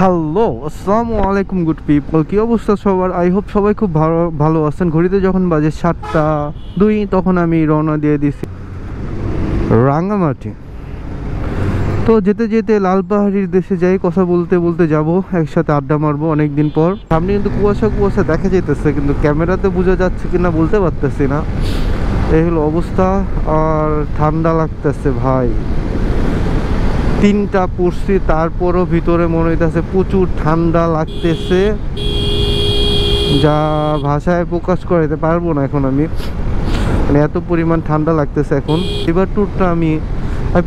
Hello, আসসালামু আলাইকুম good people. কি অবস্থা সবার? আই হোপ সবাই খুব ভালো ভালো আছেন। ঘড়িতে যখন বাজে 7টা 2 তখন আমি রওনা দিয়ে দিছি রাঙ্গামাটি। তো যেতে যেতে লালপাহাড়ির দেশে যাই, কথা বলতে বলতে যাব, একসাথে আড্ডা মারবো অনেক দিন পর। সামনে কিন্তু কুয়াশা কুয়াশা দেখা যেতেছে, কিন্তু ক্যামেরাতে বোঝা যাচ্ছে কিনা বলতে পারতেছি না। এই হলো অবস্থা। আর ঠান্ডা লাগতেছে ভাই, 3টা পড়ছি তারপরও ভিতরে মনে হইতেছে প্রচুর ঠান্ডা লাগতেছে, যা ভাষায় প্রকাশ করতে পারবো না এখন আমি। মানে এত পরিমাণ ঠান্ডা লাগতেছে এখন। এবার ট্যুরটা আমি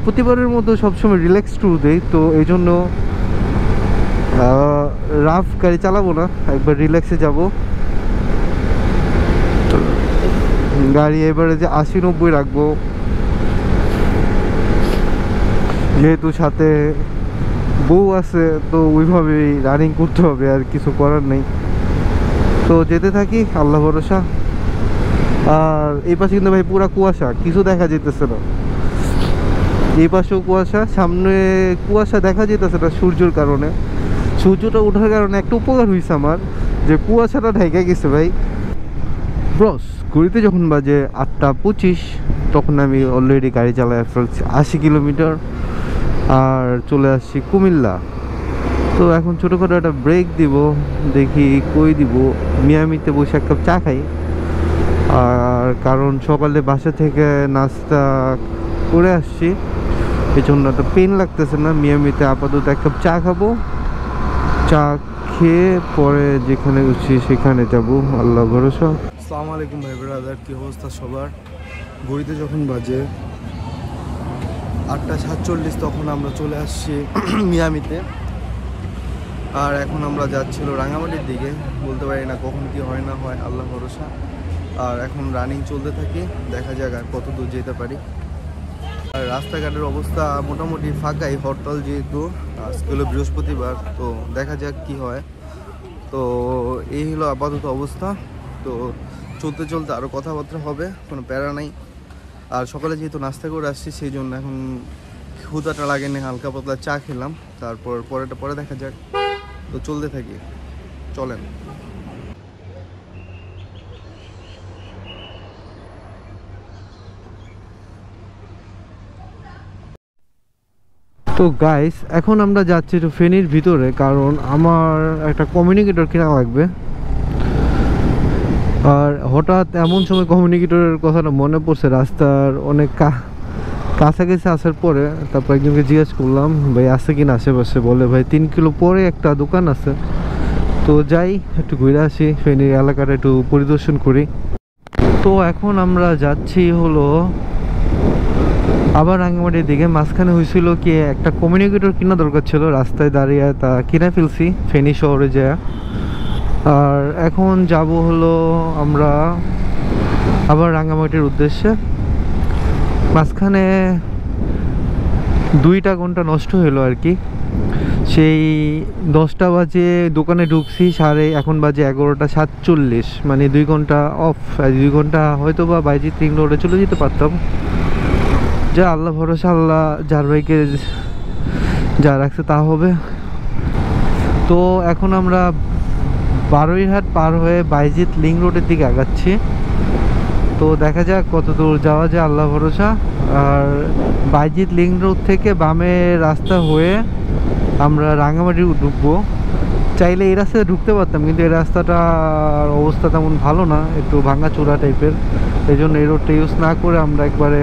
প্রতিবারের মতো সবসময় রিল্যাক্স ট্যুর দেই, তো এই জন্য রাফ গাড়ি চালাবো না, একবার রিল্যাক্সে যাব। গাড়ি এবারে যে 80-90 রাখবো, যেহেতু সাথে বউ আছে, তো ওইভাবেই রানিং করতে হবে, আর কিছু করার নেই। তো যেতে থাকি, আল্লাহ ভরসা। আর এই পাশে কিন্তু ভাই পুরা কুয়াশা, কিছু দেখা যেতেছে না। এই পাশেও কুয়াশা, সামনে কুয়াশা দেখা যেতেছে না সূর্যের কারণে। সূর্যটা ওঠার কারণে একটা উপকার হয়েছে আমার, যে কুয়াশাটা ঢেকে গেছে ভাই। ব্রস, ঘুরিতে যখন বাজে 8টা 25, তখন আমি অলরেডি গাড়ি চালায় ফেলছি 80 কিলোমিটার, আর চলে আসছি কুমিল্লা। তো এখন ছোটোখাটো একটা ব্রেক দিব, দেখি কই দিব। মিয়ামিতে বসে এক কাপ চা খাই, আর কারণ সকালে বাসা থেকে নাস্তা করে আসছি, এই জন্য তো পেন লাগতেছে না। মিয়ামিতে আপাতত এক কাপ চা খাবো, চা খেয়ে পরে যেখানে উঠছি সেখানে যাব, আল্লাহ ভরসা। আসসালামু আলাইকুম ভাই ব্রাদার, কি অবস্থা সবার? ঘড়িতে যখন বাজে 8টা 47, তখন আমরা চলে আসছি মিয়ামিতে। আর এখন আমরা যাচ্ছিল রাঙামাটির দিকে, বলতে পারি না কখন কি হয় না হয়, আল্লাহ ভরসা। আর এখন রানিং চলতে থাকি, দেখা যাক আর কত দূর যেতে পারি। আর রাস্তাঘাটের অবস্থা মোটামুটি ফাঁকাই, হরতাল যেহেতু, আজকে হলো বৃহস্পতিবার, তো দেখা যাক কি হয়। তো এই হলো আপাতত অবস্থা। তো চলতে চলতে আরও কথাবার্তা হবে, কোনো প্যারা নাই। আর সকালে যেহেতু নাস্তা করে আসছি, সেই জন্য এখন ক্ষুধাটা লাগেনি, হালকা পাতলা চা খেলাম, তারপর পরে দেখা যাক। তো চলতে থাকি, চলেন। তো গাইস, এখন আমরা যাচ্ছি একটু ফেনীর ভিতরে, কারণ আমার একটা কমিউনিকেটর কেনা লাগবে। আর হঠাৎ এমন সময় কমিউনিকেটরের কথাটা মনে পড়ছে, রাস্তার অনেক কাছাকাছি আসার পরে। তারপর একজনকে জিজ্ঞেস করলাম, ভাই আছে কিনা আশেপাশে? বলে ভাই 3 কিলো পরে একটা দোকান আছে। তো যাই, একটু ঘুরে আসি, ফেনীর এলাকাটা একটু পরিদর্শন করি। তো এখন আমরা যাচ্ছি হলো আবার রাঙ্গামাটির দিকে। মাঝখানে হয়েছিল কি, একটা কমিউনিকেটর কেনা দরকার ছিল, রাস্তায় দাঁড়িয়ে তা কিনে ফেলছি ফেনী শহরে যায়। আর এখন যাব হলো আমরা আবার রাঙ্গামাটির উদ্দেশ্যে। মাঝখানে 2টা ঘন্টা নষ্ট হলো আর কি। সেই 10টা বাজে দোকানে ঢুকছি, এখন বাজে 11টা 47, মানে 2 ঘন্টা অফ। 2 ঘন্টা হয়তো বা বাইজিৎ রিং রোডে চলে যেতে পারতাম। যা আল্লাহ ভরসা, আল্লাহ যার ভাইকে যা রাখছে তা হবে। তো এখন আমরা বারুইহাট পার হয়ে বাইজিৎ লিং রোডের দিকে আগাচ্ছি। তো দেখা যাক কত দূর যাওয়া যায়, আল্লাহ ভরসা। আর বাইজিৎ লিং রোড থেকে বামে রাস্তা হয়ে আমরা রাঙামাটি ঢুকবো। চাইলে এই রাস্তায় ঢুকতে পারতাম, কিন্তু এই রাস্তাটার অবস্থা তেমন ভালো না, একটু ভাঙাচোরা টাইপের। এই জন্য এই রোডটা ইউজ না করে আমরা একবারে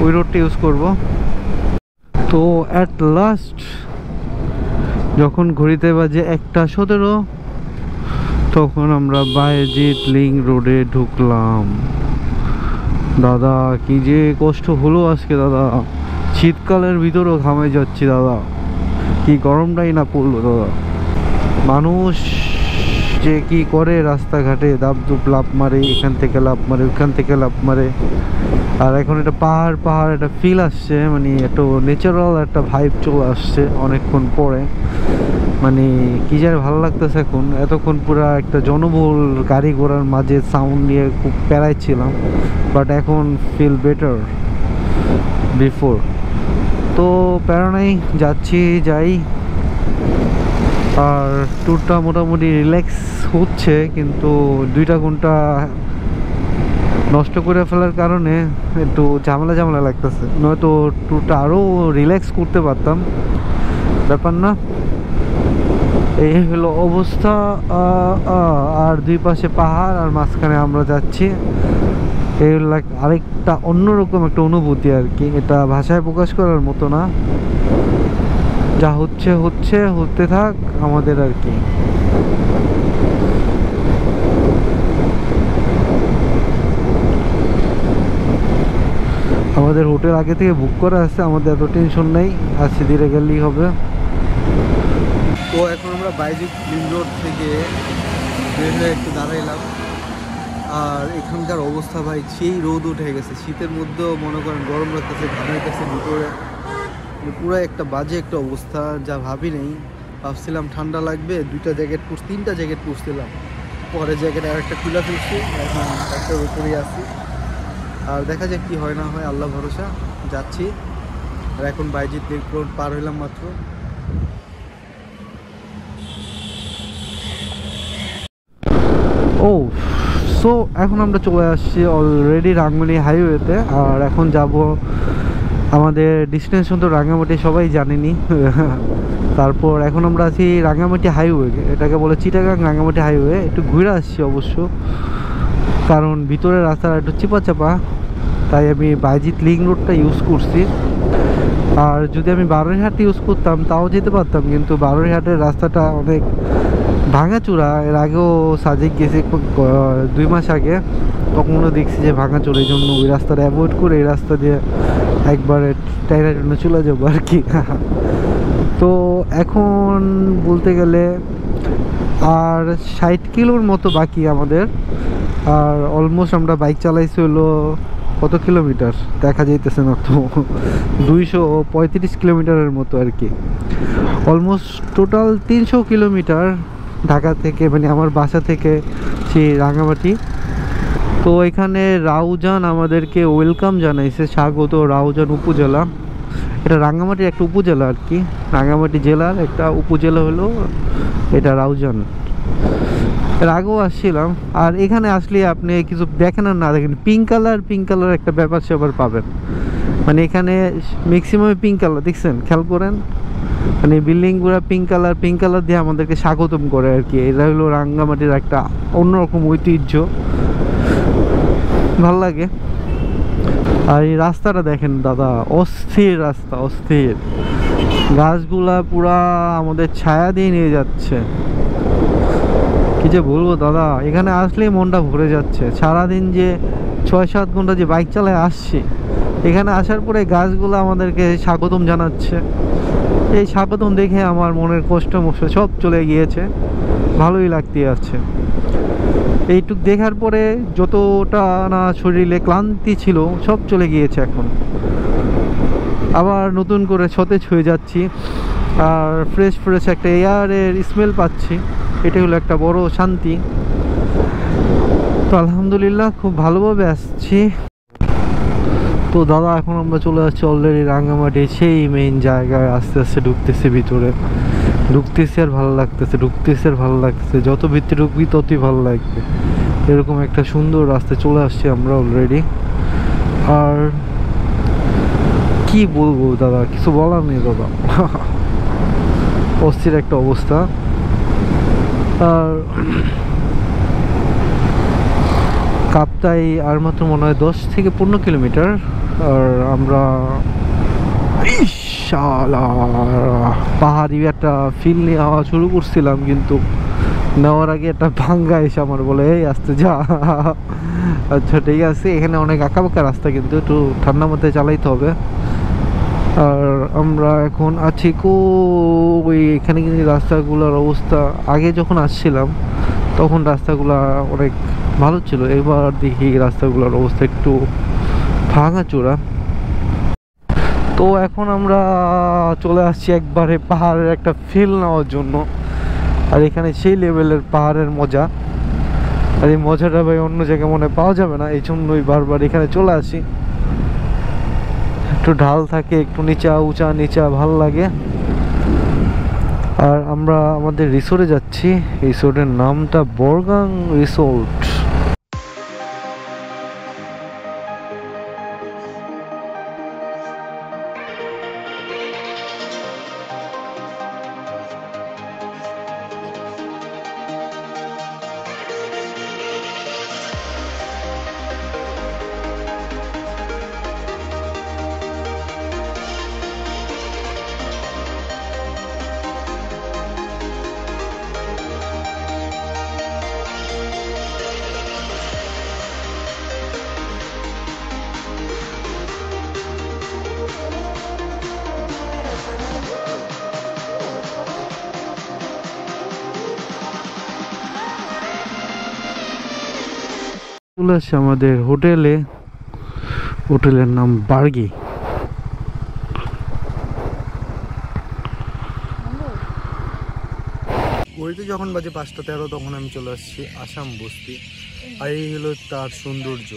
ওই রোডটা ইউজ করব। তো অ্যাট লাস্ট যখন ঘড়িতে বাজে 1টা 17, তখন আমরা বাইজিৎ লিং রোডে ঢুকলাম। দাদা কি যে কষ্ট হলো আজকে দাদা, শীতকালের ভিতরেও ঘামে যাচ্ছি দাদা, কি গরমটাই না পড়লো দাদা। মানুষ যে কি করে রাস্তাঘাটে, দাবদুব লাভ মারে, এখান থেকে লাভ মারে, ওখান থেকে লাভ মারে। আর এখন একটা পাহাড় একটা ফিল আসছে, মানে একটা ন্যাচারাল একটা ভাইব চলে আসছে অনেকক্ষণ পরে। মানে কি যেন ভালো লাগতেছে এখন। এতক্ষণ পুরো একটা জনবহুল গাড়ি ঘোড়ার মাঝে সাউন্ড নিয়ে খুব প্যারাই ছিলাম, বাট এখন ফিল বেটার বিফোর। তো প্যারা নাই, যাচ্ছি যাই। আর ট্যুরটা মোটামুটি রিল্যাক্স হচ্ছে, কিন্তু 2টা ঘন্টা নষ্ট করে ফেলার কারণে একটু ঝামেলা লাগতেছে, নয়তো ট্যুরটা আরও রিল্যাক্স করতে পারতাম, ব্যাপার না। এই হলো অবস্থা। আর 2 পাশে পাহাড় আর মাঝখানে আমরা যাচ্ছি। এই আরেকটা অন্যরকম একটা অনুভূতি আর কি, এটা ভাষায় প্রকাশ করার মতো না। যা হতে থাক আমাদের আর কি। আমাদের হোটেল আগে থেকে বুক করা আছে, আমাদের এত টেনশন নেই, আজকে ধীরে গেলেই হবে। তো এখন আমরা বাইজিৎ লিং রোড থেকে বের হয়ে একটু দাঁড়াইলাম। আর এখানকার অবস্থা ভাই, সেই রোদ উঠে গেছে, শীতের মধ্যেও মনে করেন গরম লাগতেছে, ঘামাইতেছে ভিতরে, পুরো একটা বাজে একটা অবস্থা, যা ভাবি নেই। ভাবছিলাম ঠান্ডা লাগবে, 3টা জ্যাকেট পরছিলাম, পরে জ্যাকেট আর একটা খুলে ফেলছি, এখন একটার উপরেই আছি। আর দেখা যাক কি হয় না হয়, আল্লাহ ভরসা, যাচ্ছি। আর এখন বাইজিৎ লিং রোড পার হইলাম মাত্র। ও সো এখন আমরা চলে আসছি অলরেডি রাঙ্গুনি হাইওয়েতে। আর এখন যাব আমাদের ডেস্টিনেশন তো রাঙ্গামাটি, সবাই জানেনি। তারপর এখন আমরা আছি রাঙ্গামাটি হাইওয়ে, এটাকে বলে চিটাগাং রাঙ্গামাটি হাইওয়ে। একটু ঘুরে আসছি অবশ্য, কারণ ভিতরের রাস্তাটা একটু চাপা, তাই আমি বাইজিৎ লিং রোডটা ইউজ করছি। আর যদি আমি বারোইহাট ইউজ করতাম তাও যেতে পারতাম, কিন্তু বারোইহাটের রাস্তাটা অনেক ভাঙাচোরা। এর আগেও সাজেক গেছে 2 মাস আগে, তখনও দেখছি যে ভাঙাচোরা, এই জন্য ওই রাস্তাটা অ্যাভয়েড করে এই রাস্তা দিয়ে একবারে টাইনার জন্য চলে যাবো আর কি। তো এখন বলতে গেলে আর 60 কিলোর মতো বাকি আমাদের। আর অলমোস্ট আমরা বাইক চালাইছি হলো কত কিলোমিটার দেখা যাইতেছে না তো, 235 কিলোমিটারের মতো আর কি। অলমোস্ট টোটাল 300 কিলোমিটার ঢাকা থেকে, মানে আমার বাসা থেকে সেই রাঙামাটি। তো এখানে রাউজান আমাদেরকে ওয়েলকাম জানাইছে, স্বাগত। রাউজান উপজেলা, এটা রাঙ্গামাটির একটা উপজেলা আর কি, রাঙ্গামাটি জেলার একটা উপজেলা হলো এটা রাউজান। এর আগেও আসছিলাম। আর এখানে আসলে আপনি কিছু দেখেন আর না দেখেন, পিঙ্ক কালার একটা ব্যাপার স্যাপার পাবেন। মানে এখানে ম্যাক্সিমাম পিঙ্ক কালার দেখছেন, খেয়াল করেন, মানে বিল্ডিংগুলো পিঙ্ক কালার দিয়ে আমাদেরকে স্বাগতম করে আর কি। এটা হলো রাঙ্গামাটির একটা অন্যরকম ঐতিহ্য, ভাল লাগে। আর এই রাস্তাটা দেখেন দাদা, অস্থির রাস্তা, অস্থির। গাছগুলা পুরা আমাদের ছায়া দিয়ে নিয়ে যাচ্ছে, কি যে বলবো দাদা। এখানে আসলেই মনটা ভরে যাচ্ছে। সারাদিন যে 6-7 ঘন্টা যে বাইক চালায় আসছি, এখানে আসার পরে গাছগুলো আমাদেরকে স্বাগতম জানাচ্ছে। এই স্বাগতম দেখে আমার মনের কষ্ট সব চলে গিয়েছে, ভালোই লাগতে আছে। এইটুক দেখার পরে যতটা না শরীরে ক্লান্তি ছিল সব চলে গিয়েছে, এখন আবার নতুন করে সতেজ হয়ে যাচ্ছি। আর ফ্রেশ একটা এয়ারের স্মেল পাচ্ছি, এটা হলো একটা বড় শান্তি। তো আলহামদুলিল্লাহ খুব ভালোভাবে আসছি। তো দাদা এখন আমরা চলে আসছি অলরেডি রাঙ্গামাটি সেই মেইন জায়গায়, আস্তে আস্তে ঢুকতেছে ভিতরে, ঢুকতেছে আর ভালো লাগতেছে, যত ভিতরে ঢুকবি ততই ভালো লাগবে। এরকম একটা সুন্দর রাস্তায় চলে আসছি আমরা অলরেডি। আর কি বলবো দাদা, কিছু বলার নেই দাদা, অস্থির একটা অবস্থা। আর কাপ্তাই আর মাত্র মনে হয় 10 থেকে 15 কিলোমিটার। আর আমরা পাহাড়ি একটা ফিল নেওয়া শুরু করছিলাম, কিন্তু নেওয়ার আগে একটা ভাঙ্গা এসে আমার বলে এই আসতে যা। আচ্ছা ঠিক আছে, এখানে অনেক আঁকাবাঁকা রাস্তা, কিন্তু একটু ঠান্ডা মাথায় চালাইতে হবে। আর আমরা এখন আছি ওই এখানে, কিন্তু রাস্তাগুলোর অবস্থা আগে যখন আসছিলাম তখন রাস্তাগুলা অনেক ভালো ছিল, এবার দেখি রাস্তাগুলোর অবস্থা একটু ভাঙাচোরা। তো এখন আমরা চলে আসছি একবারে পাহাড়ের একটা ফিল নেওয়ার জন্য। আর এখানে সেই লেভেলের পাহাড়ের মজা, আর এই মজাটা ভাই অন্য জায়গায় মনে পাওয়া যাবে না, এই জন্যই বারবার এখানে চলে আসি। একটু ঢাল থাকে, একটু নিচা উঁচা ভাল লাগে। আর আমরা আমাদের রিসোর্টে যাচ্ছি। রিসোর্টের নামটা বরগাং রিসোর্ট। চলে আসছে আমাদের হোটেলে। হোটেলের নাম বার্গি। ঘড়িতে যখন বাজে 5:13 তখন আমি চলে আসছি আসাম বস্তি। আর এই হলো তার সৌন্দর্য,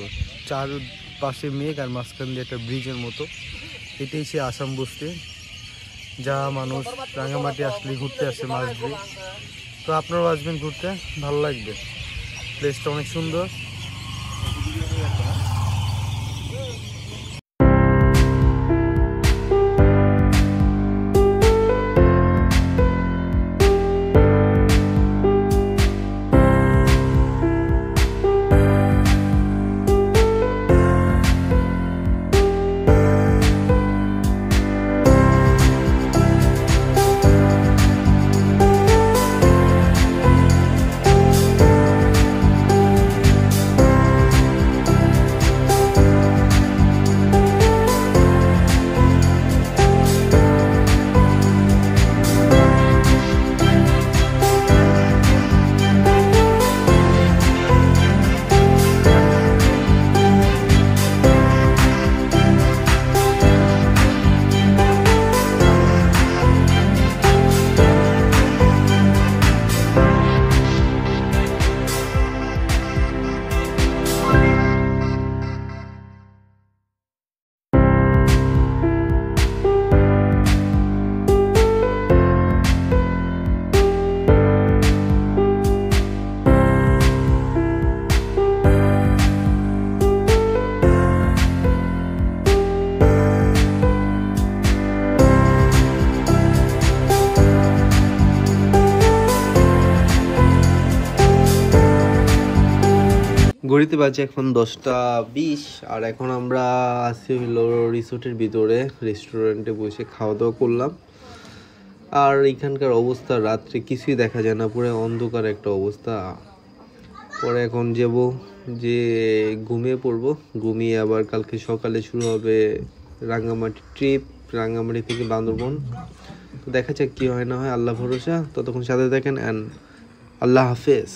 চারপাশে মেঘ আর মাঝখান দিয়ে একটা ব্রিজের মতো। এটাই সে আসাম বস্তি, যা মানুষ রাঙামাটি আসলে ঘুরতে আসে মাছ দিয়ে। তো আপনারাও আসবেন ঘুরতে, ভালো লাগবে। প্লেসটা অনেক সুন্দর। ঘড়িতে বাজে এখন 10:20। আর এখন আমরা আছি হলো রিসোর্টের ভিতরে, রেস্টুরেন্টে বসে খাওয়া দাওয়া করলাম। আর এখানকার অবস্থা রাত্রে কিছুই দেখা যায় না, পুরো অন্ধকার একটা অবস্থা। পরে এখন যাব যে ঘুমিয়ে পড়বো, ঘুমিয়ে আবার কালকে সকালে শুরু হবে রাঙ্গামাটি ট্রিপ, রাঙ্গামাটি থেকে বান্দরবন। তো দেখা যাক কি হয় না হয়, আল্লাহ ভরসা। ততক্ষণ সাথে দেখেন অ্যান্ড আল্লাহ হাফেজ।